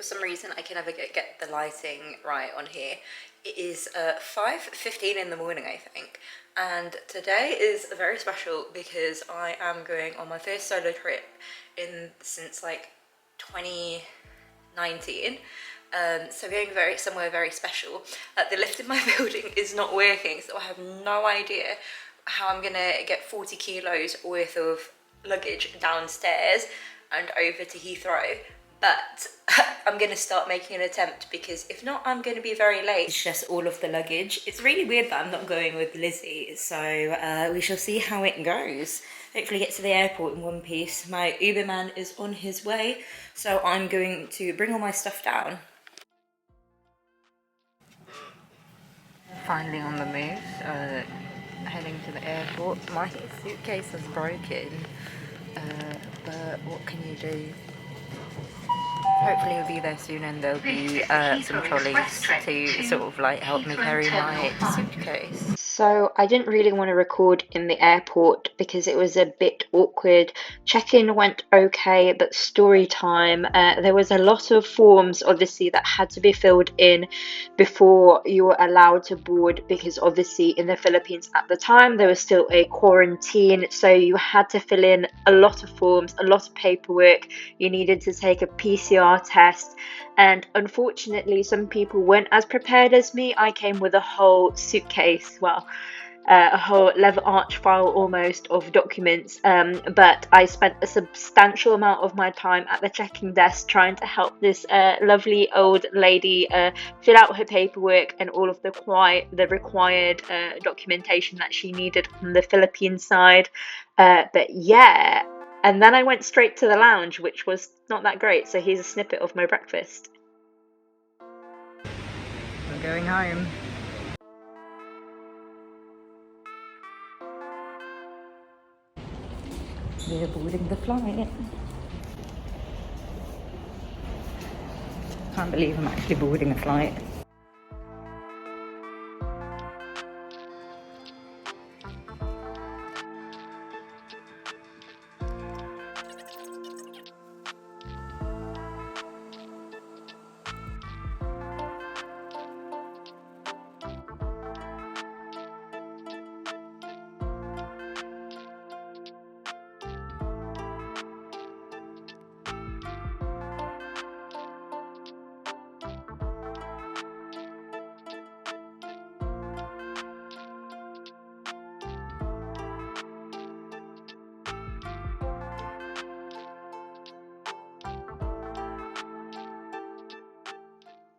For some reason I can never get the lighting right on here. It is 5:15 in the morning, I think, and today is very special because I am going on my first solo trip since like 2019. So going somewhere very special. The lift in my building is not working, so I have no idea how I'm gonna get 40 kilos worth of luggage downstairs and over to Heathrow. But I'm gonna start making an attempt, because if not, I'm gonna be very late. It's just all of the luggage. It's really weird that I'm not going with Lizzie, so we shall see how it goes. Hopefully get to the airport in one piece. My Uber man is on his way, so I'm going to bring all my stuff down. Finally on the move, heading to the airport. My suitcase is broken, but what can you do? Hopefully we'll be there soon, and there'll be some trolleys to sort of like help me carry my suitcase. So I didn't really want to record in the airport because it was a bit awkward. Check-in went okay, but story time, there was a lot of forms obviously that had to be filled in before you were allowed to board, because obviously in the Philippines at the time there was still a quarantine, so you had to fill in a lot of forms, a lot of paperwork. You needed to take a PCR test, and unfortunately some people weren't as prepared as me. I came with a whole suitcase, well, a whole leather arch file almost of documents, but I spent a substantial amount of my time at the check-in desk trying to help this lovely old lady fill out her paperwork and all of the required documentation that she needed from the Philippine side. But yeah, and then I went straight to the lounge, which was not that great. So here's a snippet of my breakfast. I'm going home. We're boarding the flight. Can't believe I'm actually boarding a flight.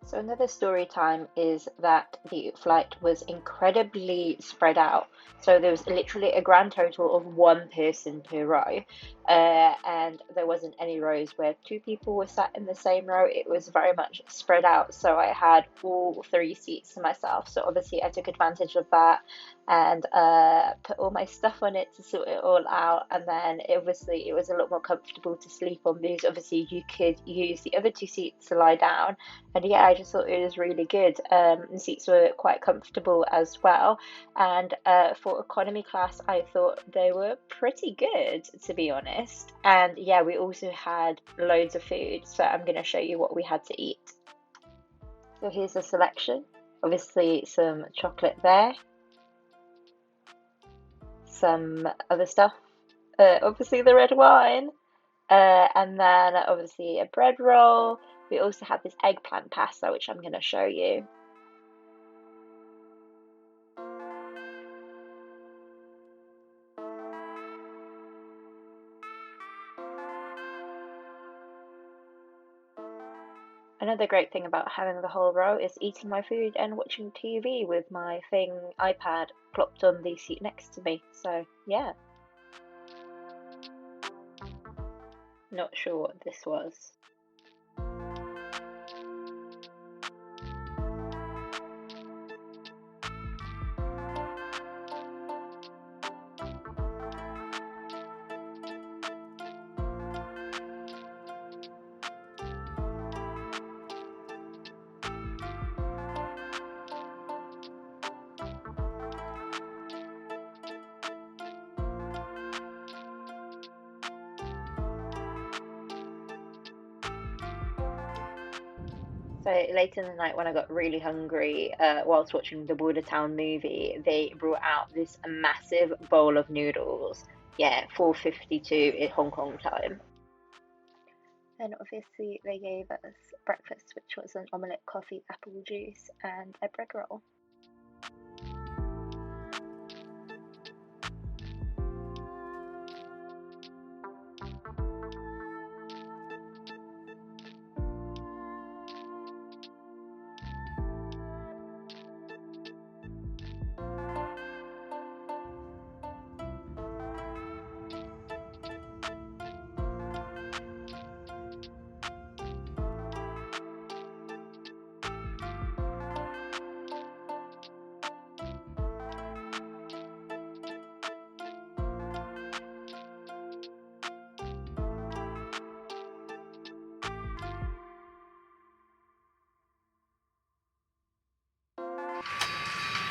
So another story time is that the flight was incredibly spread out. So there was literally a grand total of one person per row, and there wasn't any rows where two people were sat in the same row. It was very much spread out. So I had all three seats to myself. So obviously I took advantage of that and put all my stuff on it to sort it all out. And then obviously it was a lot more comfortable to sleep on, because obviously you could use the other two seats to lie down. And yeah, I just thought it was really good. The seats were quite comfortable as well. And for economy class, I thought they were pretty good, to be honest. And yeah, we also had loads of food. So I'm going to show you what we had to eat. So here's a selection. Obviously some chocolate there. Some other stuff. Obviously the red wine. And then obviously a bread roll. We also had this eggplant pasta, which I'm going to show you. Another great thing about having the whole row is eating my food and watching TV with my iPad plopped on the seat next to me. So yeah. Not sure what this was. So later in the night, when I got really hungry, whilst watching the Border Town movie, they brought out this massive bowl of noodles. Yeah, 4:52 in Hong Kong time. And obviously, they gave us breakfast, which was an omelette, coffee, apple juice, and a bread roll.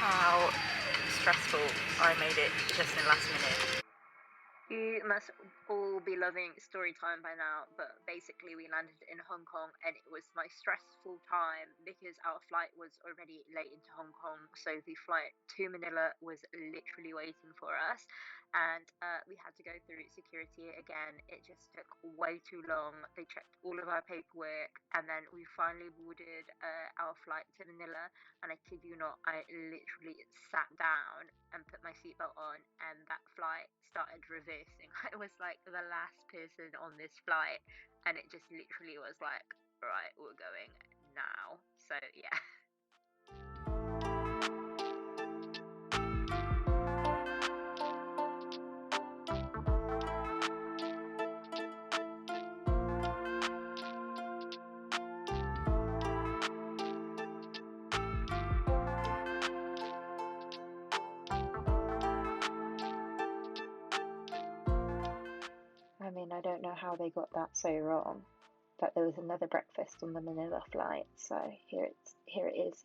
How stressful I made it just in last minute. You must all be loving story time by now, but basically we landed in Hong Kong and it was my stressful time because our flight was already late into Hong Kong, so the flight to Manila was literally waiting for us, and we had to go through security again. It just took way too long. They checked all of our paperwork, and then we finally boarded our flight to Manila, and I kid you not, I literally sat down and put my seatbelt on, and that flight started reversing. I was like the last person on this flight, and it just literally was like, right, we're going now. So yeah. I mean, I don't know how they got that so wrong, but there was another breakfast on the Manila flight, so here it is.